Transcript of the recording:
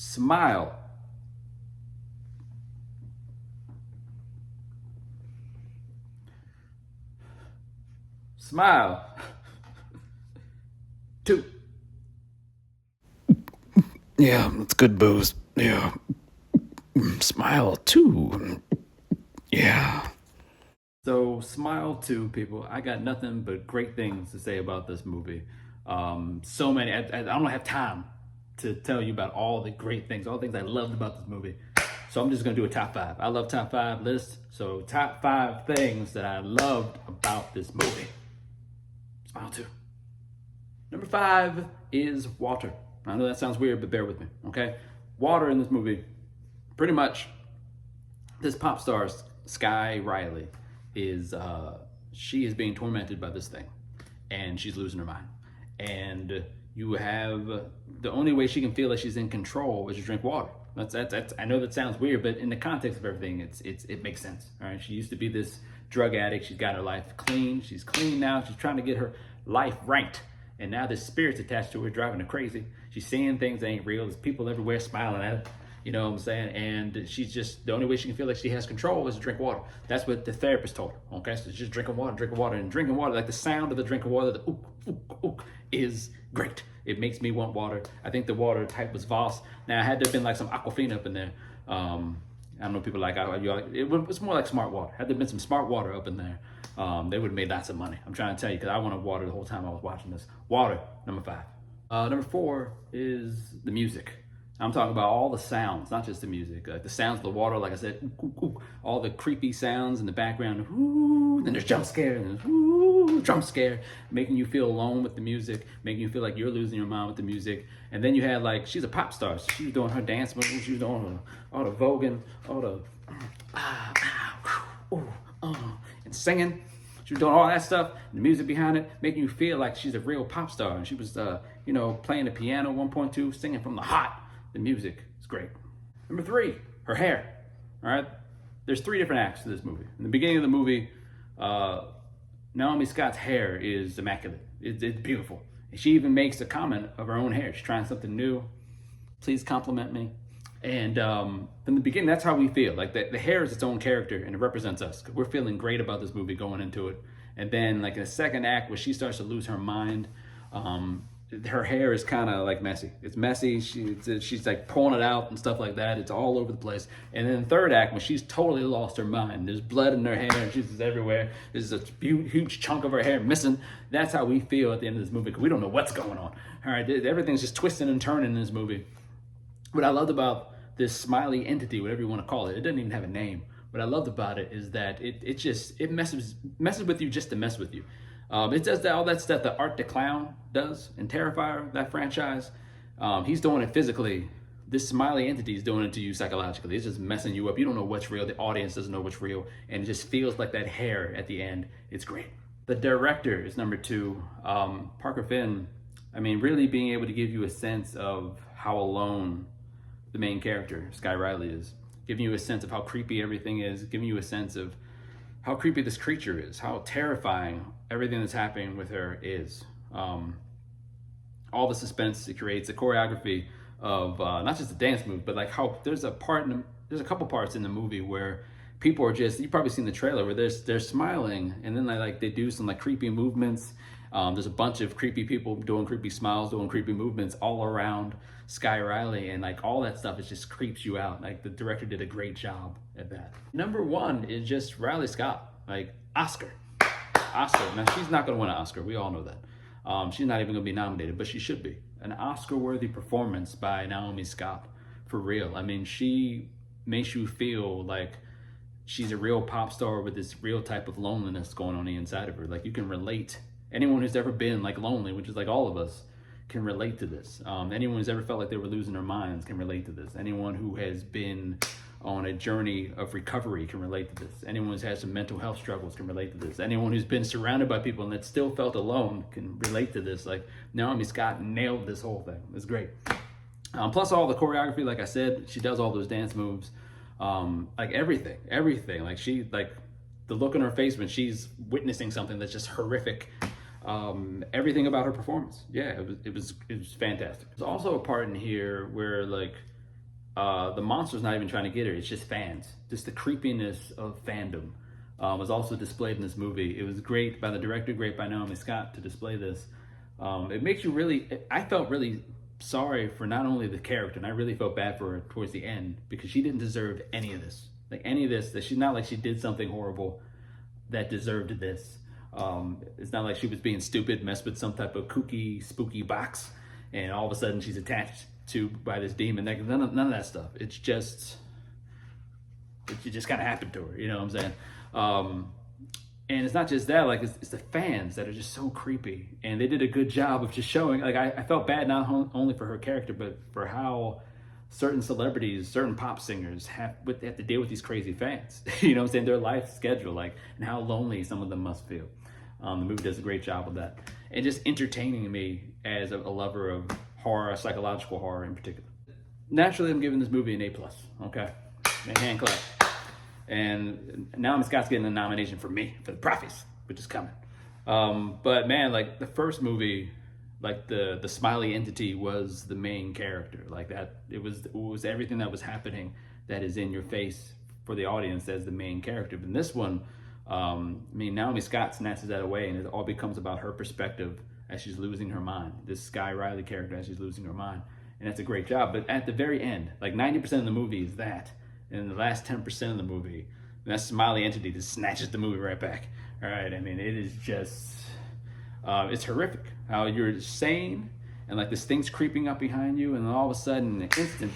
Smile. Smile. Two. Yeah, it's good booze. Yeah. Smile too. Yeah. So Smile 2, people. I got nothing but great things to say about this movie. So many. I don't have time to tell you about all the great things, all the things I loved about this movie. So I'm just gonna do a top five. I love top five list. So top five things that I loved about this movie. Smile 2. Number five is water. I know that sounds weird, but bear with me, okay? Water in this movie, pretty much, this pop star, Sky Riley, she is being tormented by this thing, and she's losing her mind. And you have, the only way she can feel like she's in control is to drink water. That's I know that sounds weird, but in the context of everything, it makes sense. All right, she used to be this drug addict. She's got her life clean. She's clean now. She's trying to get her life right. And now this spirit's attached to her, driving her crazy. She's seeing things that ain't real. There's people everywhere smiling at her. You know what I'm saying? And she's just, the only way she can feel like she has control is to drink water. That's what the therapist told her. Okay, so just drinking water. And drinking water, like the sound of the drinking water, the ook, ook, ook, is great. It makes me want water. I think the water type was Voss. Now, had there been like some Aquafina up in there, I don't know, people like, it was more like smart water. Had there been some smart water up in there, they would have made lots of money. I'm trying to tell you, because I wanted water the whole time I was watching this. Water, number five. Number four is the music. I'm talking about all the sounds, not just the music. The sounds of the water, like I said, ooh, ooh, ooh, all the creepy sounds in the background. Ooh, then there's jump scare, and there's ooh, jump scare, making you feel alone with the music, making you feel like you're losing your mind with the music. And then you had, like, she's a pop star. So she was doing her dance moves, she was doing all the voguing, all the and singing. She was doing all that stuff, the music behind it, making you feel like she's a real pop star. And she was, playing the piano 1.2, singing from the heart. The music is great. Number three, her hair. All right, there's three different acts to this movie. In the beginning of the movie, Naomi Scott's hair is immaculate. It's beautiful. And she even makes a comment of her own hair. She's trying something new. Please compliment me. And from the beginning, that's how we feel. Like the hair is its own character, and it represents us. We're feeling great about this movie going into it. And then, like in the second act, where she starts to lose her mind, her hair is kind of like messy. It's messy. She's like pulling it out and stuff like that. It's all over the place. And then the third act, when she's totally lost her mind, there's blood in her hair, and she's just everywhere. There's a huge chunk of her hair missing. That's how we feel at the end of this movie, because we don't know what's going on. All right, everything's just twisting and turning in this movie. What I loved about this smiley entity, whatever you want to call it, it doesn't even have a name. What I loved about it is that it messes with you just to mess with you. It does all that stuff that Art the Clown does in Terrifier, that franchise. He's doing it physically. This smiley entity is doing it to you psychologically. It's just messing you up. You don't know what's real. The audience doesn't know what's real. And it just feels like that hair at the end. It's great. The director is number two. Parker Finn, really being able to give you a sense of how alone the main character, Sky Riley, is. Giving you a sense of how creepy everything is. Giving you a sense of how creepy this creature is, how terrifying everything that's happening with her is. All the suspense it creates, the choreography of not just the dance move, but like how there's a couple parts in the movie where people are just, you've probably seen the trailer, where they're smiling, and then they do some like creepy movements. There's a bunch of creepy people doing creepy smiles, doing creepy movements all around Sky Riley, and like all that stuff, it just creeps you out. Like the director did a great job at that. Number one is just Riley Scott, like Oscar. Now she's not gonna win an Oscar, we all know that. She's not even gonna be nominated, but she should be. An Oscar-worthy performance by Naomi Scott, for real. She makes you feel like she's a real pop star with this real type of loneliness going on the inside of her. Like you can relate. Anyone who's ever been like lonely, which is like all of us, can relate to this. Anyone who's ever felt like they were losing their minds can relate to this. Anyone who has been on a journey of recovery can relate to this. Anyone who's had some mental health struggles can relate to this. Anyone who's been surrounded by people and that still felt alone can relate to this. Like Naomi Scott nailed this whole thing. It's great. Plus all the choreography, like I said, she does all those dance moves. Like everything. Like the look on her face when she's witnessing something that's just horrific. Everything about her performance, yeah, it was fantastic. There's also a part in here where like the monster's not even trying to get her. It's just fans. Just the creepiness of fandom was also displayed in this movie. It was great by the director, great by Naomi Scott to display this. It makes you really, I felt really sorry for not only the character, and I really felt bad for her towards the end, because she didn't deserve any of this. Like any of this, that she's not like she did something horrible that deserved this. It's not like she was being stupid, messed with some type of kooky, spooky box, and all of a sudden she's attached to by this demon. None of that stuff. It just kind of happened to her. You know what I'm saying? And it's not just that. Like it's the fans that are just so creepy, and they did a good job of just showing. Like I felt bad not only for her character, but for how certain celebrities, certain pop singers they have to deal with these crazy fans. You know what I'm saying? Their life schedule, like, and how lonely some of them must feel. The movie does a great job of that, and just entertaining me as a lover of horror, psychological horror in particular. Naturally, I'm giving this movie an A+. Okay, a hand clap. And Naomi Scott's getting a nomination for me for the Praphit, which is coming. But man, like the first movie, like the smiley entity was the main character. Like that, it was everything that was happening that is in your face for the audience as the main character. But in this one, I mean, Naomi Scott snatches that away, and it all becomes about her perspective as she's losing her mind. This Sky Riley character as she's losing her mind, and that's a great job. But at the very end, like 90% of the movie is that. And the last 10% of the movie, that smiley entity just snatches the movie right back. All right, I mean, it is just, it's horrific how you're sane and like this thing's creeping up behind you, and then all of a sudden, in an instant,